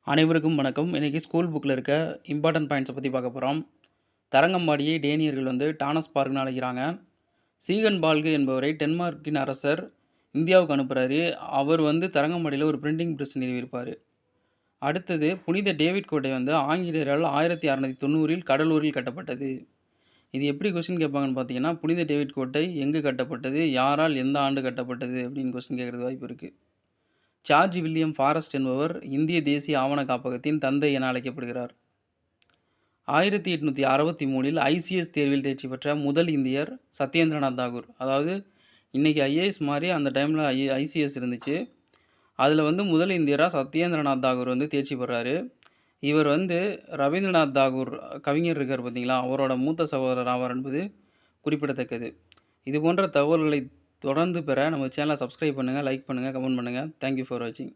அனைவருக்கும் வணக்கம். இன்னைக்கு ஸ்கூல் புக்ல இருக்க இம்பார்ட்டன்ட் பாயிண்ட்ஸ பத்தி பார்க்க போறோம். தரங்கம்பாடியை டேனியர்கள் டானஸ் பார்க்ன்னு அழைக்கிறாங்க. சீகன் பால்கு என்பவரை டென்மார்க்கின் அரசர் இந்தியாவுக்கு அனுப்புறாரு. அவர் தரங்கம்பாடியில ஒரு பிரிண்டிங் பிரஸ் நிறுவியிருப்பாரு. அடுத்தது புனித டேவிட் கோட்டை ஆங்கிலேயரால் 1690ல் கடலூரில் கட்டப்பட்டது. இது எப்படி கொஸ்டின் கேட்பாங்கன்னு பார்த்தீங்கன்னா, புனித டேவிட் கோட்டை எங்கு கட்டப்பட்டது? யாரால் எந்த ஆண்டு கட்டப்பட்டது? அப்படின்னு கொஸ்டின் கேட்கறதுக்கு வாய்ப்பு இருக்கு. ஜார்ஜ் வில்லியம் ஃபாரஸ்ட் என்பவர் இந்திய தேசிய ஆவண காப்பகத்தின் தந்தை என அழைக்கப்படுகிறார். 1863ல் ஐசிஎஸ் தேர்வில் தேர்ச்சி பெற்ற முதல் இந்தியர் சத்யேந்திரநாத் தாகூர். அதாவது இன்னைக்கு ஐஏஎஸ் மாரி அந்த டைமில் ஐசிஎஸ் இருந்துச்சு. அதில் முதல் இந்தியராக சத்யேந்திரநாத் தாகூர் தேர்ச்சி பெறாரு. இவர் ரவீந்திரநாத் தாகூர் கவிஞர் இருக்கார் பார்த்தீங்களா, அவரோட மூத்த சகோதரர் ஆவார் என்பது குறிப்பிடத்தக்கது. இது போன்ற தகவல்களை தொடர்ந்து பெற நம்ம சேனலை சப்ஸ்கிரைப் பண்ணுங்கள், லைக் பண்ணுங்கள், கமெண்ட் பண்ணுங்கள். தேங்க்யூ ஃபார் வாட்சிங்.